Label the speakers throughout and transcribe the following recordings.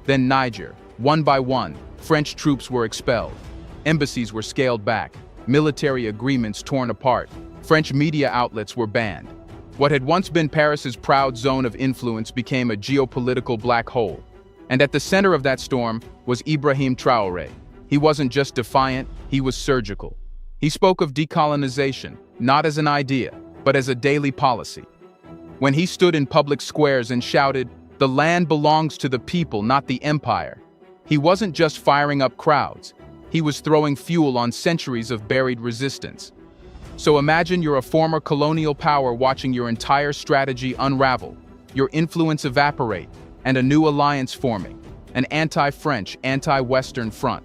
Speaker 1: Then Niger. One by one, French troops were expelled. Embassies were scaled back. Military agreements torn apart. French media outlets were banned. What had once been Paris's proud zone of influence became a geopolitical black hole. And at the center of that storm was Ibrahim Traore. He wasn't just defiant, he was surgical. He spoke of decolonization, not as an idea, but as a daily policy. When he stood in public squares and shouted, "The land belongs to the people, not the empire," he wasn't just firing up crowds. He was throwing fuel on centuries of buried resistance. So imagine you're a former colonial power watching your entire strategy unravel, your influence evaporate, and a new alliance forming, an anti-French, anti-Western front.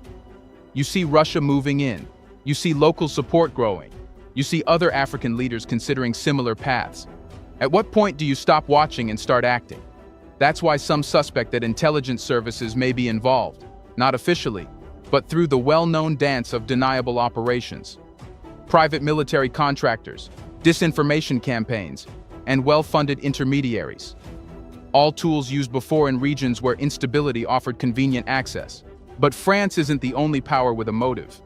Speaker 1: You see Russia moving in. You see local support growing. You see other African leaders considering similar paths. At what point do you stop watching and start acting? That's why some suspect that intelligence services may be involved, not officially, but through the well-known dance of deniable operations. Private military contractors, disinformation campaigns, and well-funded intermediaries. All tools used before in regions where instability offered convenient access. But France isn't the only power with a motive.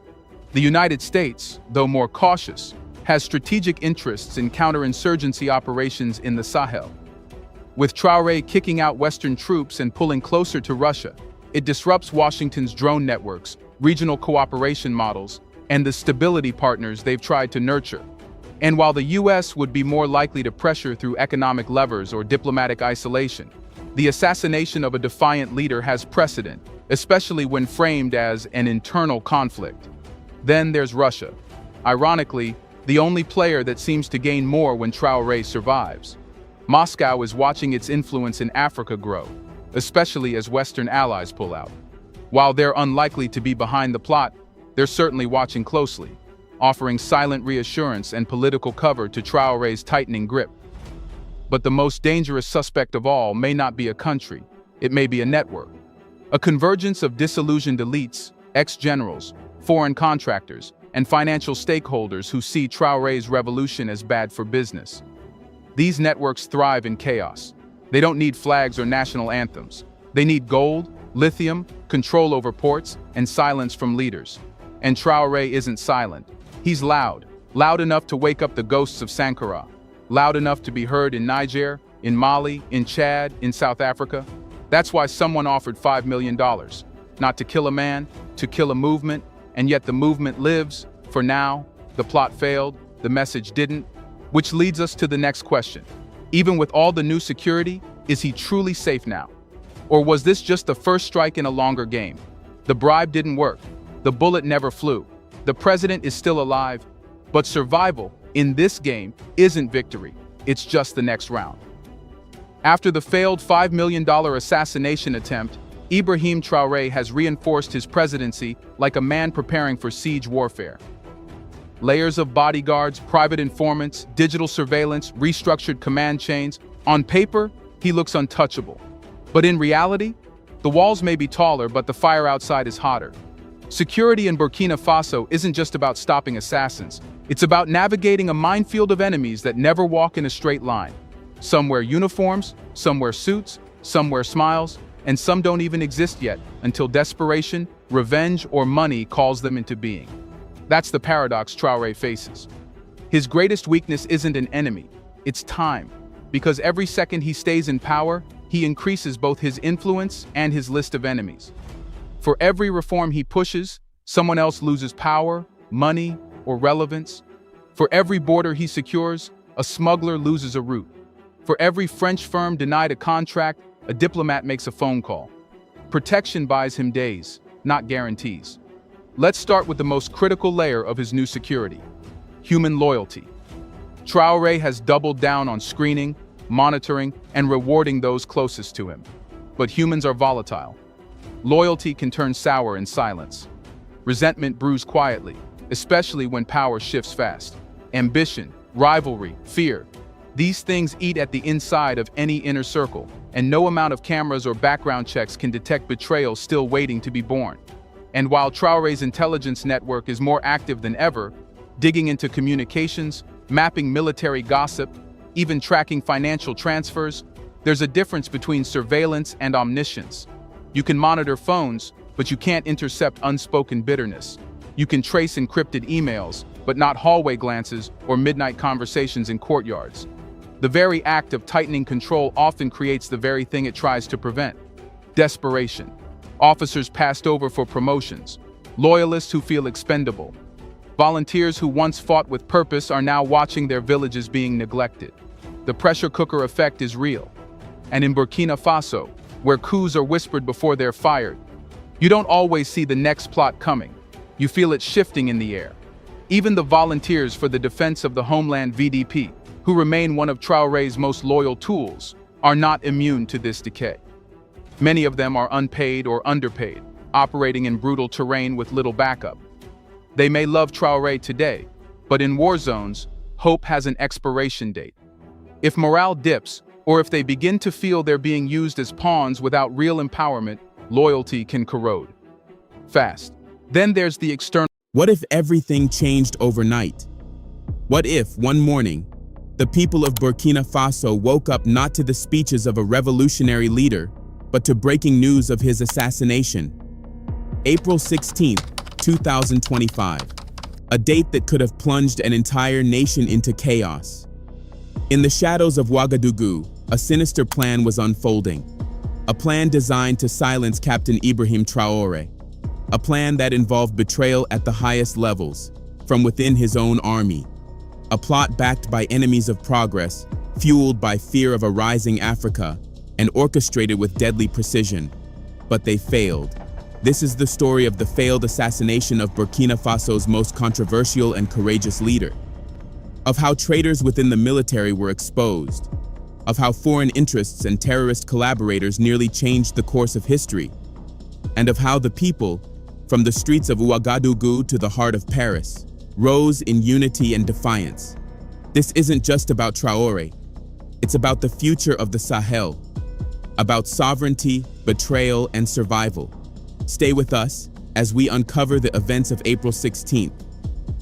Speaker 1: The United States, though more cautious, has strategic interests in counterinsurgency operations in the Sahel. With Traore kicking out Western troops and pulling closer to Russia, it disrupts Washington's drone networks, regional cooperation models, and the stability partners they've tried to nurture. And while the US would be more likely to pressure through economic levers or diplomatic isolation, the assassination of a defiant leader has precedent, especially when framed as an internal conflict. Then there's Russia. Ironically, the only player that seems to gain more when Traore survives. Moscow is watching its influence in Africa grow, especially as Western allies pull out. While they're unlikely to be behind the plot, they're certainly watching closely, offering silent reassurance and political cover to Traore's tightening grip. But the most dangerous suspect of all may not be a country, it may be a network. A convergence of disillusioned elites, ex-generals, foreign contractors, and financial stakeholders who see Traore's revolution as bad for business. These networks thrive in chaos. They don't need flags or national anthems. They need gold, lithium, control over ports, and silence from leaders. And Traore isn't silent. He's loud enough to wake up the ghosts of Sankara, loud enough to be heard in Niger, in Mali, in Chad, in South Africa. That's why someone offered $5 million, not to kill a man, to kill a movement, and yet the movement lives. For now, the plot failed, the message didn't, which leads us to the next question. Even with all the new security, is he truly safe now? Or was this just the first strike in a longer game? The bribe didn't work. The bullet never flew. The president is still alive, but survival in this game isn't victory. It's just the next round. After the failed $5 million assassination attempt, Ibrahim Traore has reinforced his presidency like a man preparing for siege warfare. Layers of bodyguards, private informants, digital surveillance, restructured command chains. On paper, he looks untouchable. But in reality, the walls may be taller, but the fire outside is hotter. Security in Burkina Faso isn't just about stopping assassins. It's about navigating a minefield of enemies that never walk in a straight line. Some wear uniforms, some wear suits, some wear smiles, and some don't even exist yet until desperation, revenge, or money calls them into being. That's the paradox Traore faces. His greatest weakness isn't an enemy, it's time. Because every second he stays in power, he increases both his influence and his list of enemies. For every reform he pushes, someone else loses power, money, or relevance. For every border he secures, a smuggler loses a route. For every French firm denied a contract, a diplomat makes a phone call. Protection buys him days, not guarantees. Let's start with the most critical layer of his new security: human loyalty. Traore has doubled down on screening, monitoring, and rewarding those closest to him. But humans are volatile. Loyalty can turn sour in silence. Resentment brews quietly, especially when power shifts fast. Ambition, rivalry, fear. These things eat at the inside of any inner circle, and no amount of cameras or background checks can detect betrayal still waiting to be born. And while Traore's intelligence network is more active than ever, digging into communications, mapping military gossip, even tracking financial transfers, there's a difference between surveillance and omniscience. You can monitor phones, but you can't intercept unspoken bitterness. You can trace encrypted emails, but not hallway glances or midnight conversations in courtyards. The very act of tightening control often creates the very thing it tries to prevent: desperation. Officers passed over for promotions, loyalists who feel expendable. Volunteers who once fought with purpose are now watching their villages being neglected. The pressure cooker effect is real. And in Burkina Faso, where coups are whispered before they're fired, you don't always see the next plot coming. You feel it shifting in the air. Even the volunteers for the defense of the homeland VDP, who remain one of Traore's most loyal tools, are not immune to this decay. Many of them are unpaid or underpaid, operating in brutal terrain with little backup. They may love Traore today, but in war zones, hope has an expiration date. If morale dips, or if they begin to feel they're being used as pawns without real empowerment, loyalty can corrode fast. Then there's the external.
Speaker 2: What if everything changed overnight? What if, one morning, the people of Burkina Faso woke up not to the speeches of a revolutionary leader, but to breaking news of his assassination? April 16, 2025. A date that could have plunged an entire nation into chaos. In the shadows of Ouagadougou, a sinister plan was unfolding. A plan designed to silence Captain Ibrahim Traore. A plan that involved betrayal at the highest levels, from within his own army. A plot backed by enemies of progress, fueled by fear of a rising Africa, and orchestrated with deadly precision. But they failed. This is the story of the failed assassination of Burkina Faso's most controversial and courageous leader. Of how traitors within the military were exposed. Of how foreign interests and terrorist collaborators nearly changed the course of history. And of how the people, from the streets of Ouagadougou to the heart of Paris, rose in unity and defiance. This isn't just about Traore. It's about the future of the Sahel. About sovereignty, betrayal, and survival. Stay with us as we uncover the events of April 16th,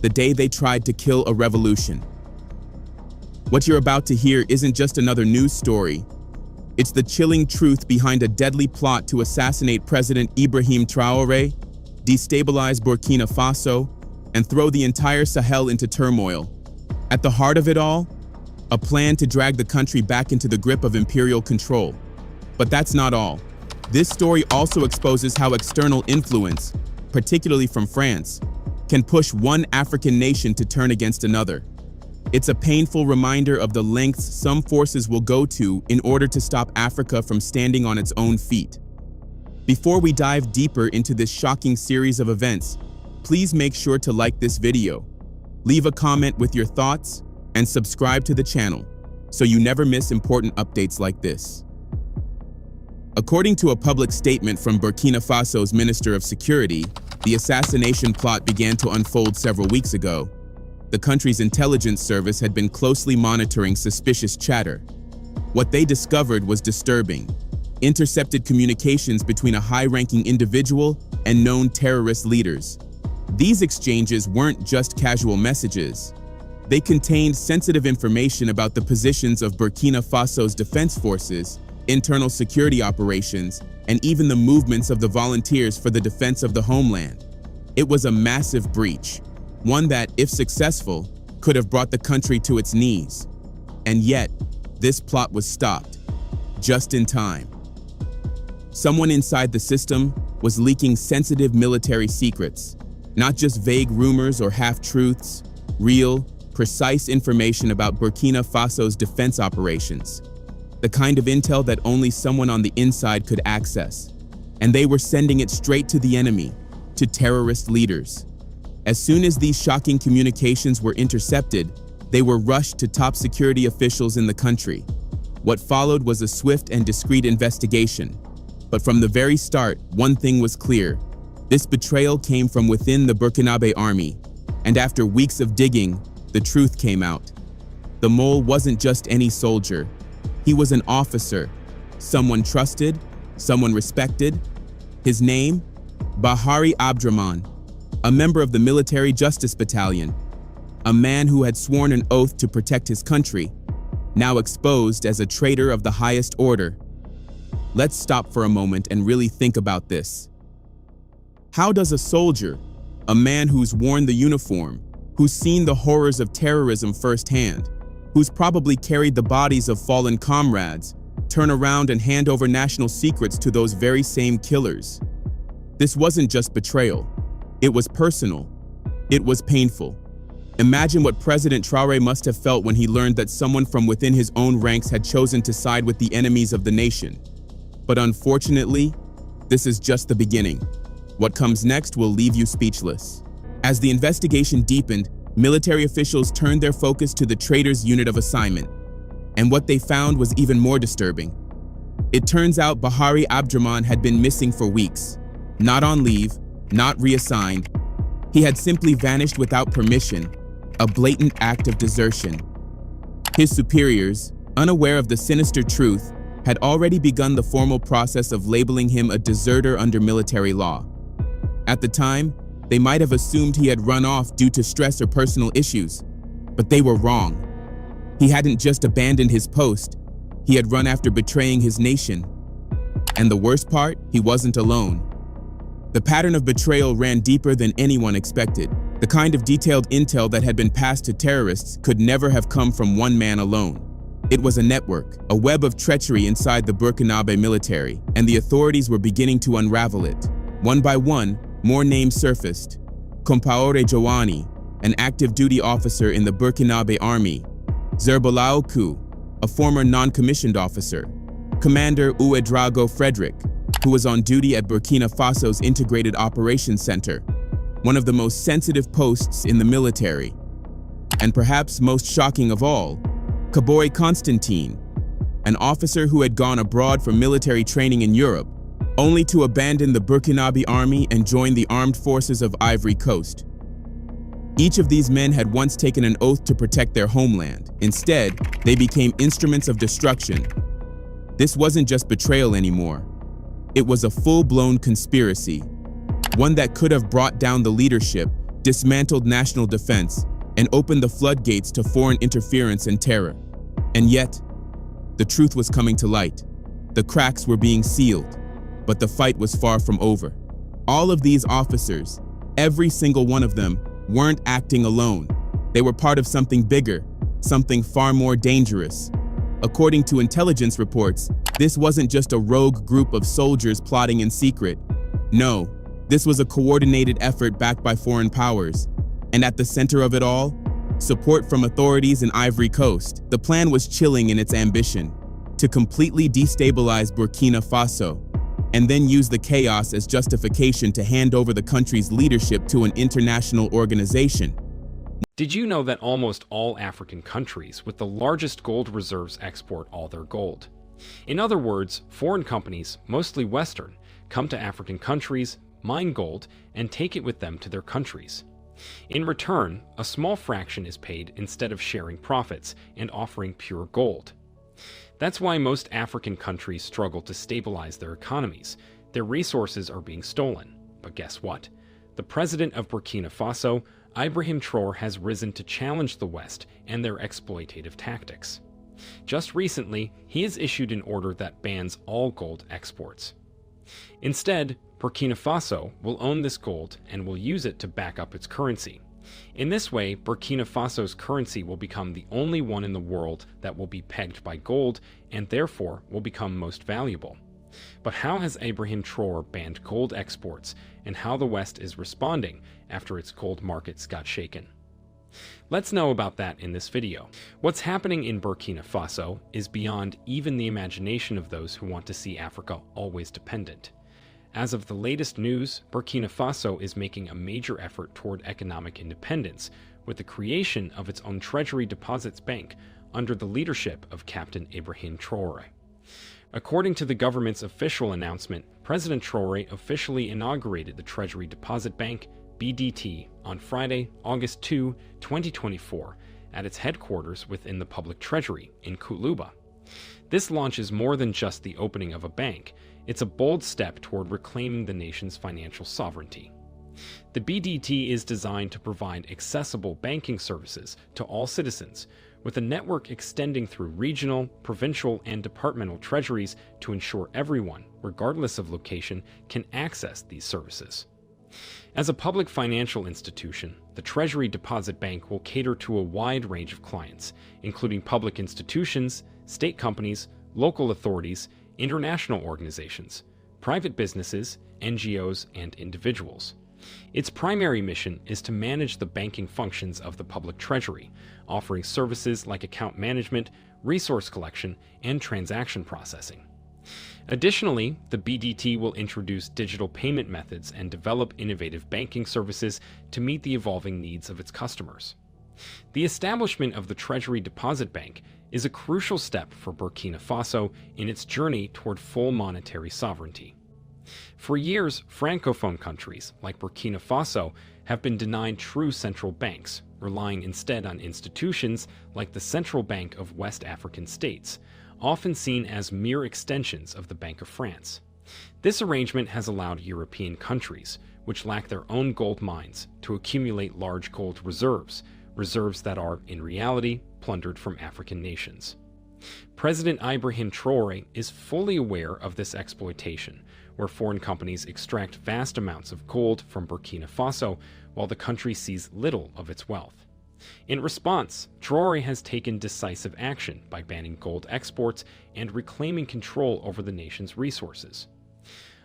Speaker 2: the day they tried to kill a revolution. What you're about to hear isn't just another news story. It's the chilling truth behind a deadly plot to assassinate President Ibrahim Traore, destabilize Burkina Faso, and throw the entire Sahel into turmoil. At the heart of it all, a plan to drag the country back into the grip of imperial control. But that's not all. This story also exposes how external influence, particularly from France, can push one African nation to turn against another. It's a painful reminder of the lengths some forces will go to in order to stop Africa from standing on its own feet. Before we dive deeper into this shocking series of events, please make sure to like this video, leave a comment with your thoughts, and subscribe to the channel so you never miss important updates like this. According to a public statement from Burkina Faso's Minister of Security, the assassination plot began to unfold several weeks ago. The country's intelligence service had been closely monitoring suspicious chatter. What they discovered was disturbing. Intercepted communications between a high-ranking individual and known terrorist leaders. These exchanges weren't just casual messages. They contained sensitive information about the positions of Burkina Faso's defense forces, internal security operations, and even the movements of the volunteers for the defense of the homeland. It was a massive breach, one that, if successful, could have brought the country to its knees. And yet, this plot was stopped, just in time. Someone inside the system was leaking sensitive military secrets, not just vague rumors or half-truths, real, precise information about Burkina Faso's defense operations. The kind of intel that only someone on the inside could access. And they were sending it straight to the enemy, to terrorist leaders. As soon as these shocking communications were intercepted, they were rushed to top security officials in the country. What followed was a swift and discreet investigation. But from the very start, one thing was clear. This betrayal came from within the Burkinabe army. And after weeks of digging, the truth came out. The mole wasn't just any soldier. He was an officer, someone trusted, someone respected. His name? Bahari Abdraman, a member of the Military Justice Battalion, a man who had sworn an oath to protect his country, now exposed as a traitor of the highest order. Let's stop for a moment and really think about this. How does a soldier, a man who's worn the uniform, who's seen the horrors of terrorism firsthand, who's probably carried the bodies of fallen comrades, turn around and hand over national secrets to those very same killers? This wasn't just betrayal. It was personal. It was painful. Imagine what President Traore must have felt when he learned that someone from within his own ranks had chosen to side with the enemies of the nation. But unfortunately, this is just the beginning. What comes next will leave you speechless. As the investigation deepened, military officials turned their focus to the traitor's unit of assignment. And what they found was even more disturbing. It turns out Bahari Abdraman had been missing for weeks. Not on leave, not reassigned. He had simply vanished without permission, a blatant act of desertion. His superiors, unaware of the sinister truth, had already begun the formal process of labeling him a deserter under military law. At the time, they might have assumed he had run off due to stress or personal issues, but they were wrong. He hadn't just abandoned his post, he had run after betraying his nation. And the worst part, he wasn't alone. The pattern of betrayal ran deeper than anyone expected. The kind of detailed intel that had been passed to terrorists could never have come from one man alone. It was a network, a web of treachery inside the Burkinabe military, and the authorities were beginning to unravel it. One by one, more names surfaced. Traore Joani, an active duty officer in the Burkinabe army. Zerbalauku, a former non-commissioned officer. Commander Uedrago Frederick, who was on duty at Burkina Faso's Integrated Operations Center, one of the most sensitive posts in the military. And perhaps most shocking of all, Kaboy Constantine, an officer who had gone abroad for military training in Europe, only to abandon the Burkinabe army and join the armed forces of Ivory Coast. Each of these men had once taken an oath to protect their homeland. Instead, they became instruments of destruction. This wasn't just betrayal anymore. It was a full-blown conspiracy, one that could have brought down the leadership, dismantled national defense, and opened the floodgates to foreign interference and terror. And yet, the truth was coming to light. The cracks were being sealed, but the fight was far from over. All of these officers, every single one of them, weren't acting alone. They were part of something bigger, something far more dangerous. According to intelligence reports, this wasn't just a rogue group of soldiers plotting in secret. No, this was a coordinated effort backed by foreign powers. And at the center of it all, support from authorities in Ivory Coast. The plan was chilling in its ambition, to completely destabilize Burkina Faso, and then use the chaos as justification to hand over the country's leadership to an international organization.
Speaker 3: Did you know that almost all African countries with the largest gold reserves export all their gold? In other words, foreign companies, mostly Western, come to African countries, mine gold, and take it with them to their countries. In return, a small fraction is paid instead of sharing profits and offering pure gold. That's why most African countries struggle to stabilize their economies. Their resources are being stolen. But guess what? The president of Burkina Faso, Ibrahim Traore, has risen to challenge the West and their exploitative tactics. Just recently, he has issued an order that bans all gold exports. Instead, Burkina Faso will own this gold and will use it to back up its currency. In this way, Burkina Faso's currency will become the only one in the world that will be pegged by gold and therefore will become most valuable. But how has Ibrahim Traore banned gold exports, and how the West is responding after its gold markets got shaken? Let's know about that in this video. What's happening in Burkina Faso is beyond even the imagination of those who want to see Africa always dependent. As of the latest news, Burkina Faso is making a major effort toward economic independence with the creation of its own Treasury Deposits Bank under the leadership of Captain Ibrahim Traore. According to the government's official announcement, President Traore officially inaugurated the Treasury Deposit Bank, BDT, on Friday, August 2, 2024, at its headquarters within the Public Treasury in Kuluba. This launch is more than just the opening of a bank. It's a bold step toward reclaiming the nation's financial sovereignty. The BDT is designed to provide accessible banking services to all citizens, with a network extending through regional, provincial, and departmental treasuries to ensure everyone, regardless of location, can access these services. As a public financial institution, the Treasury Deposit Bank will cater to a wide range of clients, including public institutions, state companies, local authorities, international organizations, private businesses, NGOs, and individuals. Its primary mission is to manage the banking functions of the public treasury, offering services like account management, resource collection, and transaction processing. Additionally, the BDT will introduce digital payment methods and develop innovative banking services to meet the evolving needs of its customers. The establishment of the Treasury Deposit Bank is a crucial step for Burkina Faso in its journey toward full monetary sovereignty. For years, Francophone countries like Burkina Faso have been denied true central banks, relying instead on institutions like the Central Bank of West African States, often seen as mere extensions of the Bank of France. This arrangement has allowed European countries, which lack their own gold mines, to accumulate large gold reserves that are, in reality, plundered from African nations. President Ibrahim Traore is fully aware of this exploitation, where foreign companies extract vast amounts of gold from Burkina Faso while the country sees little of its wealth. In response, Traore has taken decisive action by banning gold exports and reclaiming control over the nation's resources.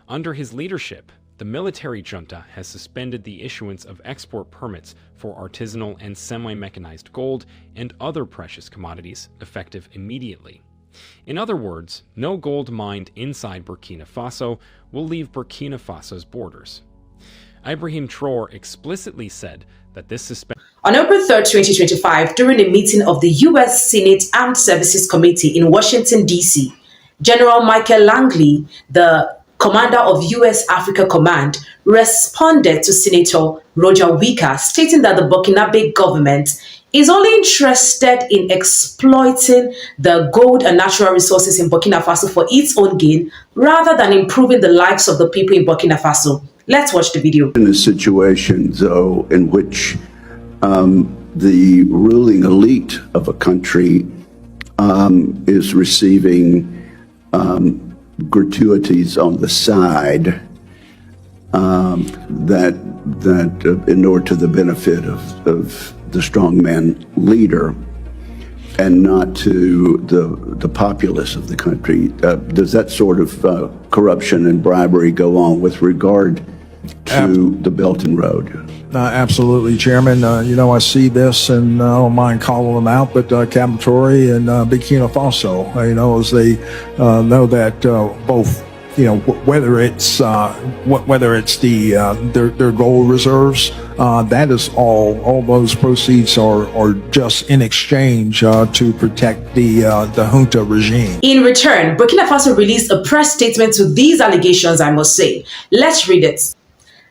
Speaker 3: Under his leadership, the military junta has suspended the issuance of export permits for artisanal and semi-mechanized gold and other precious commodities, effective immediately. In other words, no gold mined inside Burkina Faso will leave Burkina Faso's borders. Ibrahim Traore explicitly said that this suspension.
Speaker 4: On April 3, 2025, during a meeting of the U.S. Senate Armed Services Committee in Washington, D.C., General Michael Langley, the commander of U.S. Africa Command, responded to Senator Roger Wicker, stating that the Burkinabe government is only interested in exploiting the gold and natural resources in Burkina Faso for its own gain, rather than improving the lives of the people in Burkina Faso. Let's watch the video.
Speaker 5: In a situation, though, in which the ruling elite of a country is receiving gratuities on the side that inure to the benefit of the strongman leader and not to the populace of the country. Does that sort of corruption and bribery go on with regard to the Belt and Road?
Speaker 6: Absolutely, Chairman. I see this, and I don't mind calling them out, but Captain Traore and Burkina Faso, as they know that both, whether it's their gold reserves, that is all those proceeds are just in exchange to protect the junta regime.
Speaker 4: In return, Burkina Faso released a press statement to these allegations, I must say. Let's read it.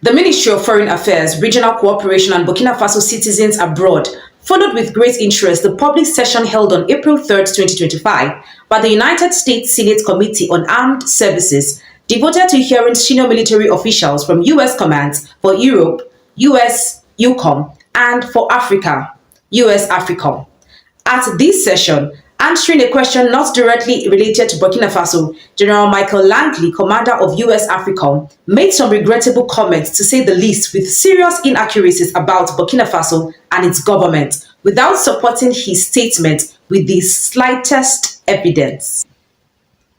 Speaker 4: The Ministry of Foreign Affairs, Regional Cooperation and Burkina Faso Citizens Abroad followed with great interest the public session held on April 3, 2025 by the United States Senate Committee on Armed Services, devoted to hearing senior military officials from U.S. commands for Europe, U.S. EUCOM, and for Africa, U.S. AFRICOM. At this session, answering a question not directly related to Burkina Faso, General Michael Langley, commander of U.S. AFRICOM, made some regrettable comments, to say the least, with serious inaccuracies about Burkina Faso and its government, without supporting his statement with the slightest evidence.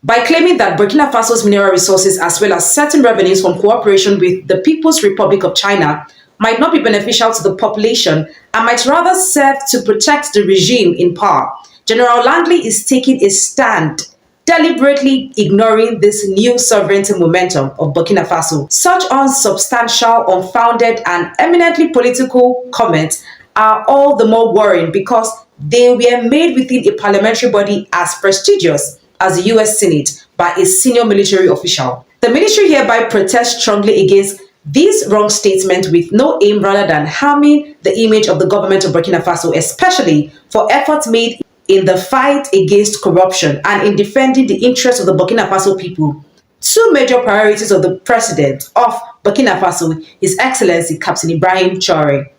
Speaker 4: By claiming that Burkina Faso's mineral resources, as well as certain revenues from cooperation with the People's Republic of China, might not be beneficial to the population and might rather serve to protect the regime in power, General Langley is taking a stand, deliberately ignoring this new sovereignty momentum of Burkina Faso. Such unsubstantial, unfounded, and eminently political comments are all the more worrying because they were made within a parliamentary body as prestigious as the U.S. Senate by a senior military official. The ministry hereby protests strongly against this wrong statement with no aim rather than harming the image of the government of Burkina Faso, especially for efforts made in the fight against corruption and in defending the interests of the Burkina Faso people. Two major priorities of the president of Burkina Faso, His Excellency Captain Ibrahim Traore.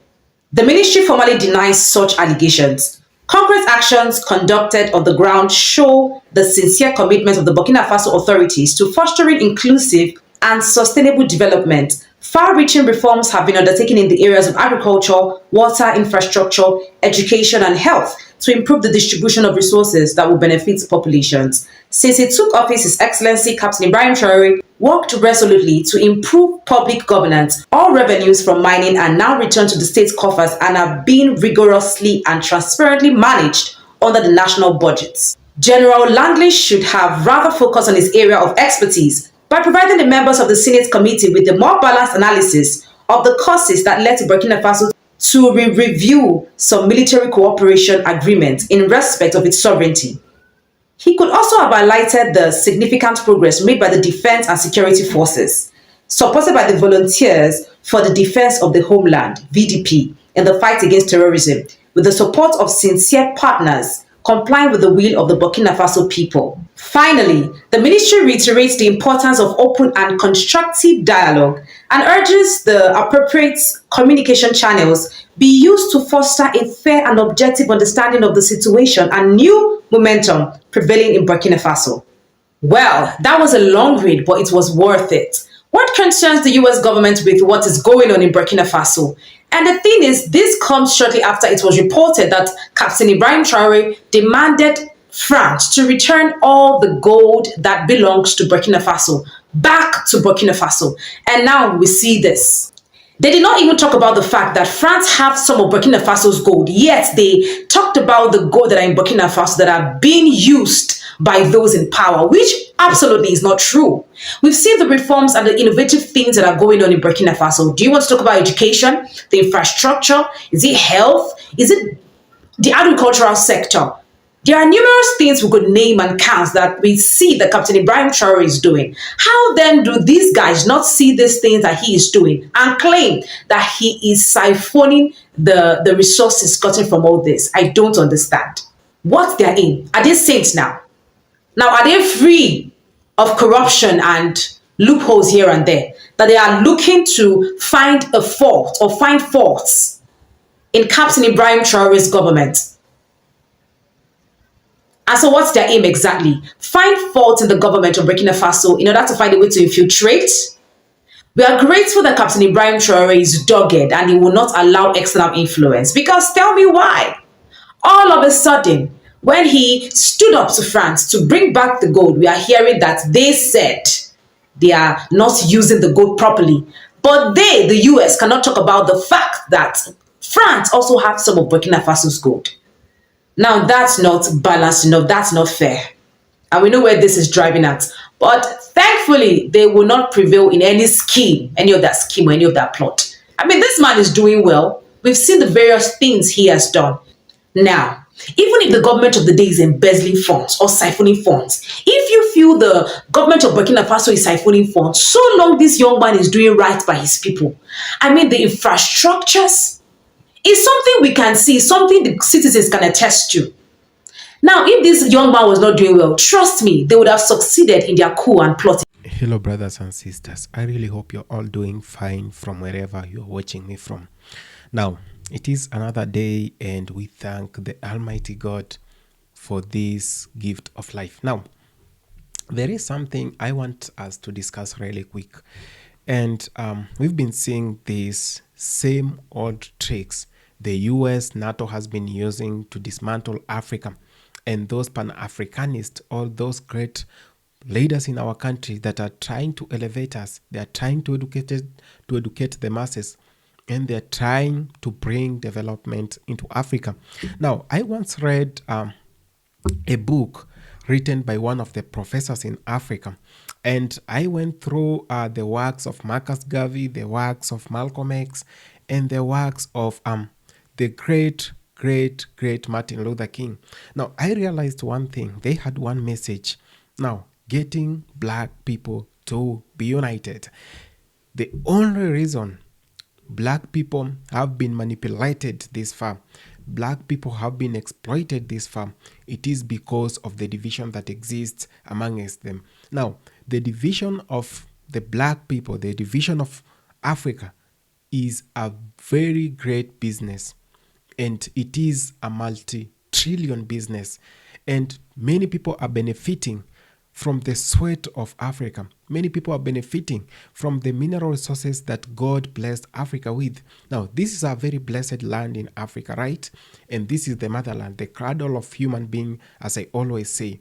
Speaker 4: The ministry formally denies such allegations, Concrete actions conducted on the ground show the sincere commitment of the Burkina Faso authorities to fostering inclusive and sustainable development. Far-reaching reforms have been undertaken in the areas of agriculture, water infrastructure, education, and health to improve the distribution of resources that will benefit populations. Since he took office, His Excellency Captain Ibrahim Traore worked resolutely to improve public governance. All revenues from mining are now returned to the state coffers and are being rigorously and transparently managed under the national budgets. General Langley should have rather focused on his area of expertise by providing the members of the Senate Committee with a more balanced analysis of the causes that led to Burkina Faso to review some military cooperation agreements in respect of its sovereignty. He could also have highlighted the significant progress made by the defense and security forces, supported by the Volunteers for the Defense of the Homeland, VDP, in the fight against terrorism, with the support of sincere partners complying with the will of the Burkina Faso people. Finally, the ministry reiterates the importance of open and constructive dialogue and urges the appropriate communication channels be used to foster a fair and objective understanding of the situation and new momentum prevailing in Burkina Faso. Well, that was a long read, but it was worth it. What concerns the US government with what is going on in Burkina Faso? And the thing is, this comes shortly after it was reported that Captain Ibrahim Traore demanded France to return all the gold that belongs to Burkina Faso back to Burkina Faso. And now we see this. They did not even talk about the fact that France have some of Burkina Faso's gold, yet they talked about the gold that are in Burkina Faso that are being used by those in power, which absolutely is not true. We've seen the reforms and the innovative things that are going on in Burkina Faso. Do you want to talk about education, the infrastructure? Is it health? Is it the agricultural sector? There are numerous things we could name and count that we see that Captain Ibrahim Traore is doing. How then do these guys not see these things that he is doing and claim that he is siphoning the resources gotten from all this? I don't understand. What's their aim? Are they saints now? Now, are they free of corruption and loopholes here and there? That they are looking to find a fault or find faults in Captain Ibrahim Traore's government? And so what's their aim exactly? Find fault in the government of Burkina Faso in order to find a way to infiltrate? We are grateful that Captain Ibrahim Traore is dogged and he will not allow external influence. Because tell me why. All of a sudden, when he stood up to France to bring back the gold, we are hearing that they said they are not using the gold properly. But they, the US, cannot talk about the fact that France also has some of Burkina Faso's gold. Now, that's not balanced enough. That's not fair. And we know where this is driving at. But thankfully, they will not prevail in any scheme, any of that scheme or any of that plot. I mean, this man is doing well. We've seen the various things he has done. Now, even if the government of the day is embezzling funds or siphoning funds, if you feel the government of Burkina Faso is siphoning funds, so long this young man is doing right by his people. I mean, the infrastructures is something we can see, something the citizens can attest to. Now, if this young man was not doing well, trust me, they would have succeeded in their coup and plotting.
Speaker 7: Hello, brothers and sisters. I really hope you're all doing fine from wherever you're watching me from. Now, it is another day and we thank the Almighty God for this gift of life. Now, there is something I want us to discuss really quick. And we've been seeing these same old tricks the US, NATO has been using to dismantle Africa. And those Pan-Africanists, all those great leaders in our country that are trying to elevate us, they are trying to educate the masses, and they're trying to bring development into Africa. Now, I once read a book written by one of the professors in Africa, and I went through the works of Marcus Garvey, the works of Malcolm X, and the works of the great Martin Luther King. Now, I realized one thing. They had one message. Now, getting black people to be united. The only reason black people have been manipulated this far, black people have been exploited this far, it is because of the division that exists amongst them. Now, the division of the black people, the division of Africa is a very great business, and it is a trillion business, and many people are benefiting from the sweat of Africa. Many people are benefiting from the mineral resources that God blessed Africa with. Now, this is a very blessed land in Africa, right? And this is the motherland, the cradle of human being, as I always say.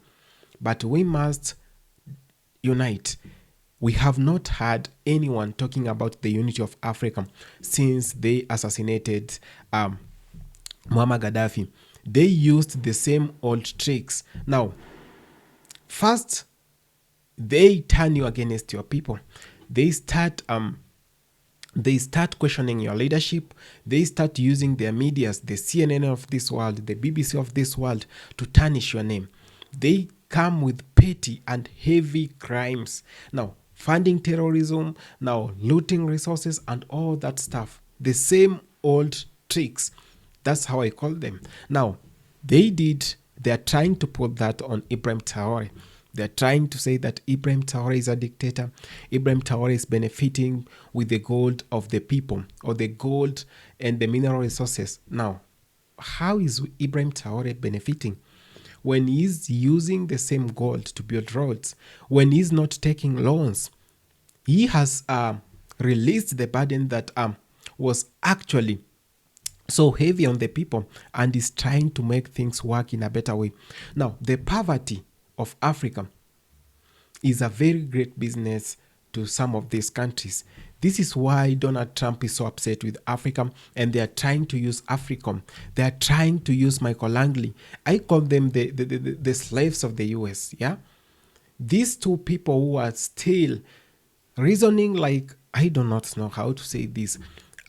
Speaker 7: But we must unite. We have not had anyone talking about the unity of Africa since they assassinated Muammar Gaddafi. They used the same old tricks. Now, first, they turn you against your people. They start questioning your leadership. They start using their medias, the CNN of this world, the BBC of this world, to tarnish your name. They come with petty and heavy crimes. Now, funding terrorism, now looting resources and all that stuff. The same old tricks. That's how I call them. Now, they're trying to put that on Ibrahim Traore. They're trying to say that Ibrahim Traore is a dictator. Ibrahim Traore is benefiting with the gold of the people, or the gold and the mineral resources. Now, how is Ibrahim Traore benefiting? When he's using the same gold to build roads, when he's not taking loans, he has released the burden that was actually so heavy on the people, and is trying to make things work in a better way. Now, the poverty of Africa is a very great business to some of these countries. This is why Donald Trump is so upset with Africa, and they are trying to use AFRICOM. They are trying to use Michael Langley. I call them the slaves of the US. Yeah, these two people who are still reasoning like, I do not know how to say this.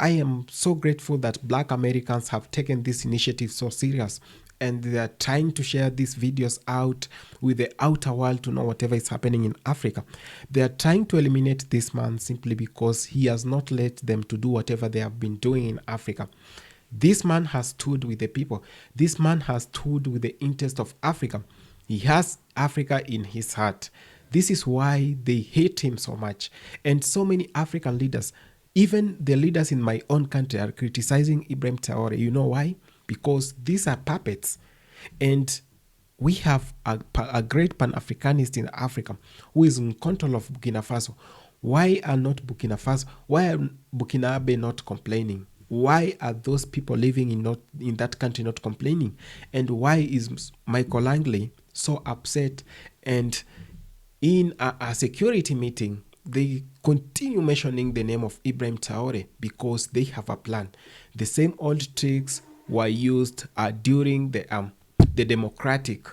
Speaker 7: I am so grateful that Black Americans have taken this initiative so serious, and they are trying to share these videos out with the outer world to know whatever is happening in Africa. They are trying to eliminate this man simply because he has not let them to do whatever they have been doing in Africa. This man has stood with the people. This man has stood with the interest of Africa. He has Africa in his heart. This is why they hate him so much. And so many African leaders, even the leaders in my own country, are criticizing Ibrahim Traore. You know why? Because these are puppets. And we have a great Pan-Africanist in Africa who is in control of Burkina Faso. Why are Burkina Faso not complaining? Why are those people living in that country not complaining? And why is Michael Langley so upset? And in a security meeting, they continue mentioning the name of Ibrahim Traore because they have a plan. The same old tricks were used during the democratic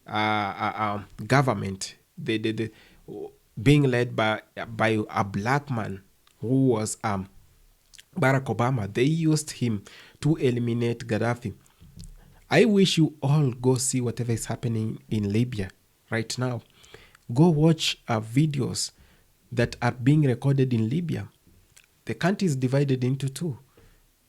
Speaker 7: government, the being led by a black man who was Barack Obama. They used him to eliminate Gaddafi. I wish you all go see whatever is happening in Libya right now. Go watch videos that are being recorded in Libya. The country is divided into two.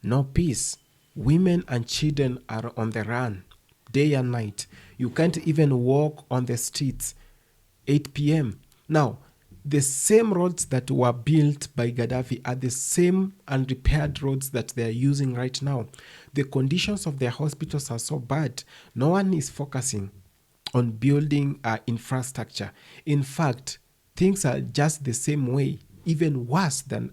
Speaker 7: No peace. Women and children are on the run day and night. You can't even walk on the streets 8 p.m. Now, the same roads that were built by Gaddafi are the same unrepaired roads that they are using right now. The conditions of their hospitals are so bad. No one is focusing on building infrastructure. In fact, things are just the same way, even worse than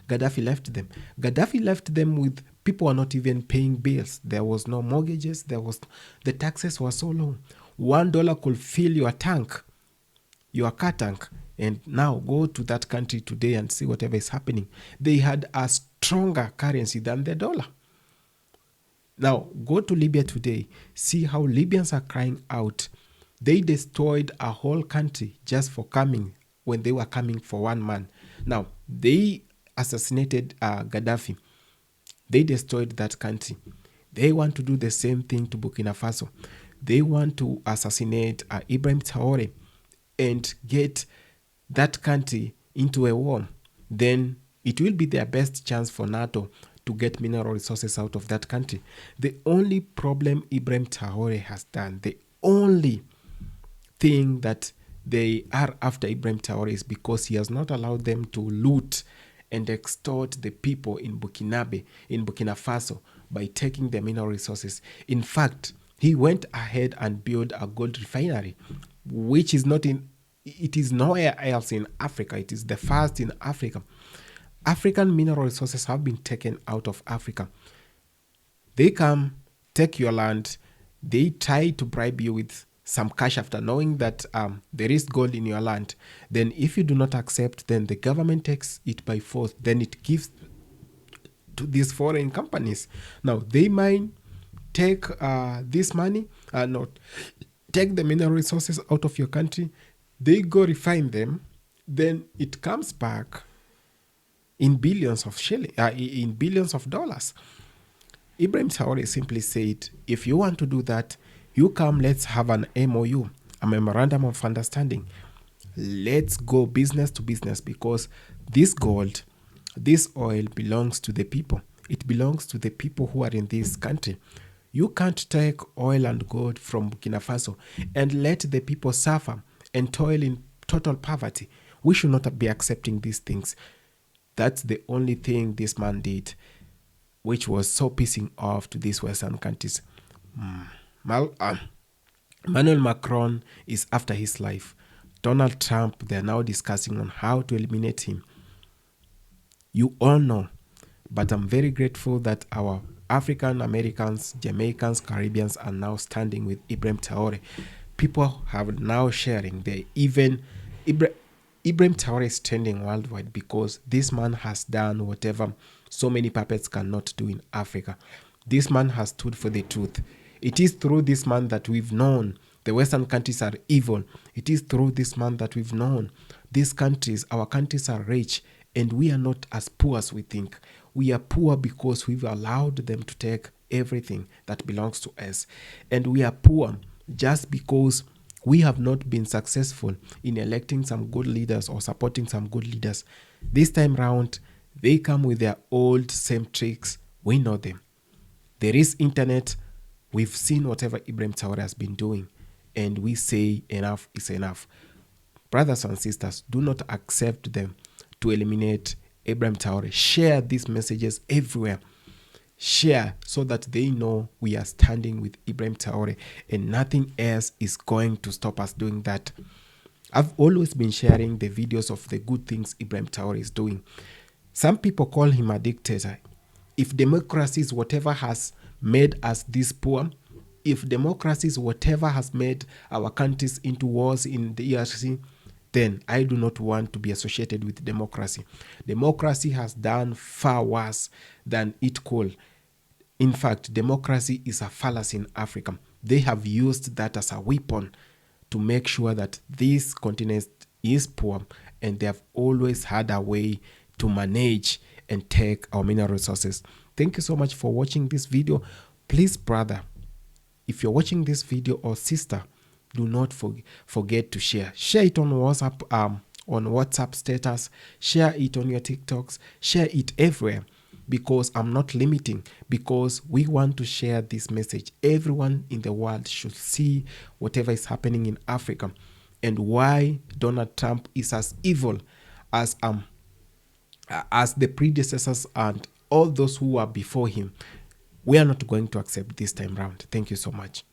Speaker 7: Gaddafi left them. Gaddafi left them with people are not even paying bills. There was no mortgages. The taxes were so low. $1 could fill your tank, your car tank. And now go to that country today and see whatever is happening. They had a stronger currency than the dollar. Now go to Libya today. See how Libyans are crying out. They destroyed a whole country just for coming when they were coming for one man. Now, they assassinated Gaddafi. They destroyed that country. They want to do the same thing to Burkina Faso. They want to assassinate Ibrahim Traore and get that country into a war. Then it will be their best chance for NATO to get mineral resources out of that country. The only problem Ibrahim Traore has done, the only thing that they are after Ibrahim Traore is because he has not allowed them to loot and extort the people in Burkina Faso by taking the mineral resources. In fact, he went ahead and built a gold refinery, which is not in, it is nowhere else in Africa. It is the first in Africa. African mineral resources have been taken out of Africa. They come, take your land, they try to bribe you with some cash after knowing that there is gold in your land. Then if you do not accept, then the government takes it by force. Then it gives to these foreign companies. Now they might take this money, not take the mineral resources out of your country. They go refine them. Then it comes back in billions of in billions of dollars. Ibrahim Traore simply said, if you want to do that, you come, let's have an MOU, a memorandum of understanding. Let's go business to business, because this gold, this oil belongs to the people. It belongs to the people who are in this country. You can't take oil and gold from Burkina Faso and let the people suffer and toil in total poverty. We should not be accepting these things. That's the only thing this man did, which was so pissing off to these Western countries. Emmanuel Macron is after his life. Donald Trump, they're now discussing on how to eliminate him. You all know, but I'm very grateful that our African Americans, Jamaicans, Caribbeans are now standing with Ibrahim Traore. People have now sharing. They even Ibrahim Traore is trending worldwide because this man has done whatever so many puppets cannot do in Africa. This man has stood for the truth. It is through this man that we've known the Western countries are evil. It is through this man that we've known these countries, our countries are rich, and we are not as poor as we think. We are poor because we've allowed them to take everything that belongs to us. And we are poor just because we have not been successful in electing some good leaders or supporting some good leaders. This time round, they come with their old same tricks. We know them. There is internet. We've seen whatever Ibrahim Traore has been doing, and we say enough is enough. Brothers and sisters, do not accept them to eliminate Ibrahim Traore. Share these messages everywhere. Share so that they know we are standing with Ibrahim Traore, and nothing else is going to stop us doing that. I've always been sharing the videos of the good things Ibrahim Traore is doing. Some people call him a dictator. If democracy is whatever has made us this poor, if democracy is whatever has made our countries into wars in the ERC, then I do not want to be associated with democracy. Democracy has done far worse than it could. In fact, democracy is a fallacy in Africa. They have used that as a weapon to make sure that this continent is poor, and they have always had a way to manage and take our mineral resources. Thank you so much for watching this video. Please, brother, if you're watching this video, or sister, do not forget to share. Share it on WhatsApp status. Share it on your TikToks. Share it everywhere, because I'm not limiting, because we want to share this message. Everyone in the world should see whatever is happening in Africa, and why Donald Trump is as evil as the predecessors and all those who are before him. We are not going to accept this time round. Thank you so much.